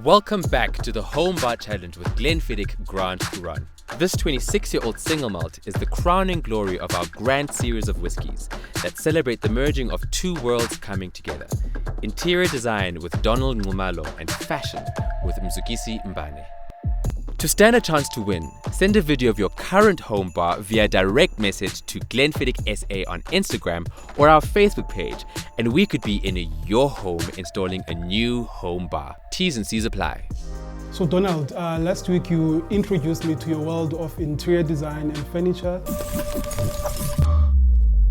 Welcome back to the Home Bar Challenge with Glenfiddich Grande Couronne. This 26-year-old single malt is the crowning glory of our Grande Series of whiskies that celebrate the merging of two worlds coming together. Interior design with Nxumalo and fashion with Mzukisi Mbane. To stand a chance to win, send a video of your current home bar via direct message to Glenfiddich SA on Instagram or our Facebook page, and we could be in your home installing a new home bar. T's and C's apply. So Donald, last week you introduced me to your world of interior design and furniture.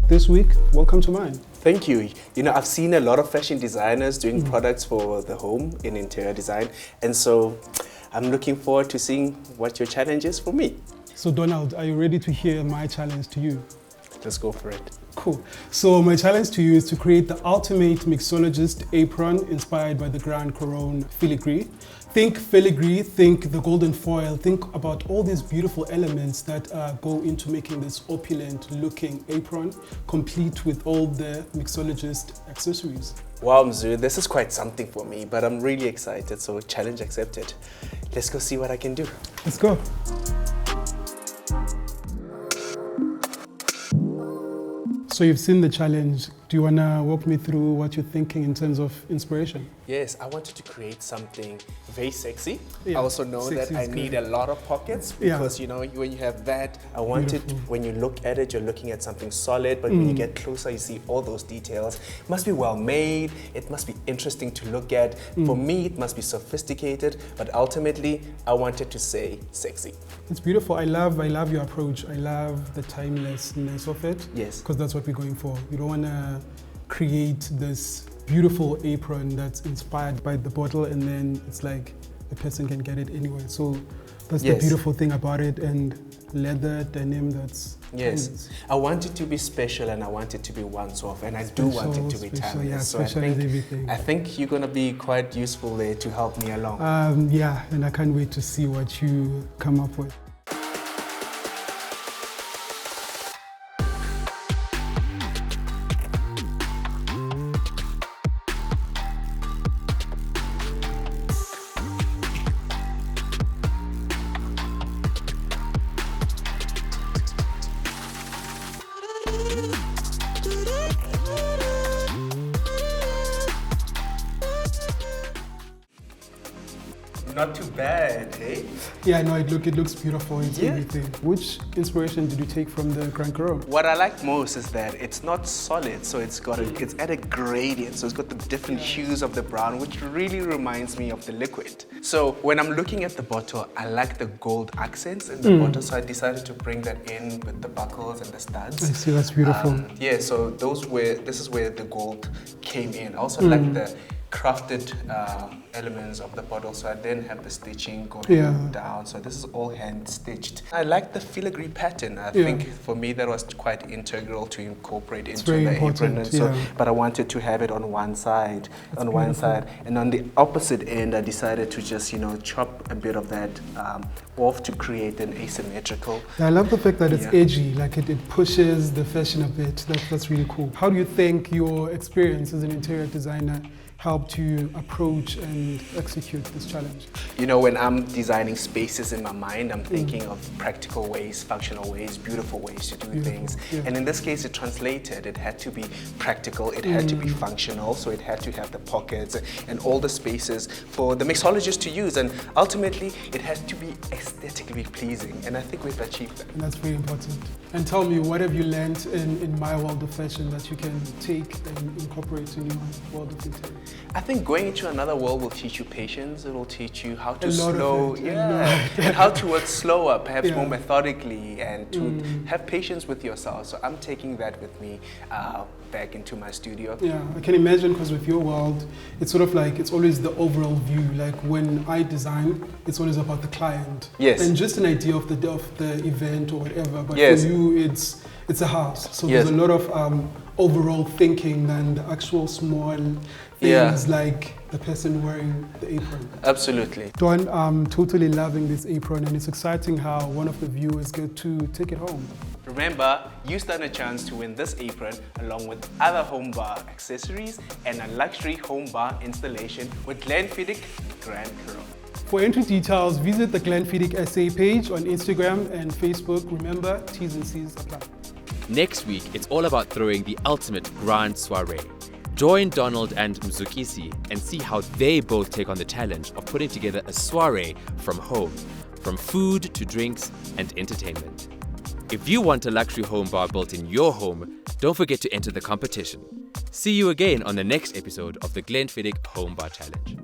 This week, welcome to mine. Thank you. You know, I've seen a lot of fashion designers doing products for the home in interior design, and so I'm looking forward to seeing what your challenge is for me. So Donald, are you ready to hear my challenge to you? Let's go for it. Cool. So my challenge to you is to create the ultimate mixologist apron inspired by the Grande Couronne filigree. Think filigree, think the golden foil, think about all these beautiful elements that go into making this opulent looking apron, complete with all the mixologist accessories. Wow, Mzu, this is quite something for me, but I'm really excited, so challenge accepted. Let's go see what I can do. Let's go. So you've seen the challenge. Do you want to walk me through what you're thinking in terms of inspiration? Yes, I wanted to create something very sexy. Yeah, I also know that I need a lot of pockets because, you know, when you have that, I wanted, when you look at it, you're looking at something solid, but when you get closer, you see all those details. It must be well made. It must be interesting to look at. For me, it must be sophisticated, but ultimately, I wanted to say sexy. It's beautiful. I love your approach. I love the timelessness of it. Yes. Because that's what we're going for. You don't want to create this beautiful apron that's inspired by the bottle and then it's like the person can get it anywhere. So that's the beautiful thing about it, and leather, denim, that's timeless. I want it to be special and I want it to be once off, and I do want it to be timeless. Yeah, so I think you're going to be quite useful there to help me along. Yeah, and I can't wait to see what you come up with. Not too bad, hey? Yeah, no, it looks beautiful. It's everything. Which inspiration did you take from the Grande Couronne? What I like most is that it's not solid, so it's at a gradient, so it's got the different hues of the brown, which really reminds me of the liquid. So when I'm looking at the bottle, I like the gold accents in the bottle, so I decided to bring that in with the buckles and the studs. I see, that's beautiful. Yeah, so this is where the gold came in. I also like the crafted elements of the bottle, so I then have the stitching going down, so this is all hand stitched. I like the filigree pattern. I think for me that was quite integral to incorporate into the apron, and so, but I wanted to have it on one side, and on the opposite end I decided to just, you know, chop a bit of that off to create an asymmetrical. I love the fact that it's edgy, like it pushes the fashion a bit. That's really cool. How do you think your experience as an interior designer helped you approach and execute this challenge? You know, when I'm designing spaces in my mind, I'm thinking of practical ways, functional ways, beautiful ways to do things. And in this case, it translated. It had to be practical, it had to be functional, so it had to have the pockets and all the spaces for the mixologist to use. And ultimately, it had to be aesthetically pleasing. And I think we've achieved that. And that's very important. And tell me, what have you learned in my world of fashion that you can take and incorporate in your world of interior? I think going into another world will teach you patience. It will teach you how to slow, and how to work slower, perhaps more methodically, and to have patience with yourself. So I'm taking that with me back into my studio. Yeah, I can imagine, because with your world, it's sort of like, it's always the overall view. Like when I design, it's always about the client. Yes. And just an idea of the event or whatever. But for you, it's a house. So there's a lot of overall thinking than the actual small things like the person wearing the apron. Absolutely. Don, I'm totally loving this apron, and it's exciting how one of the viewers get to take it home. Remember, you stand a chance to win this apron along with other home bar accessories and a luxury home bar installation with Glenfiddich Grande Couronne. For entry details, visit the Glenfiddich SA page on Instagram and Facebook. Remember, T's and C's apply. Next week, it's all about throwing the ultimate grand soiree. Join Donald and Mzukisi and see how they both take on the challenge of putting together a soiree from home, from food to drinks and entertainment. If you want a luxury home bar built in your home, don't forget to enter the competition. See you again on the next episode of the Glenfiddich Home Bar Challenge.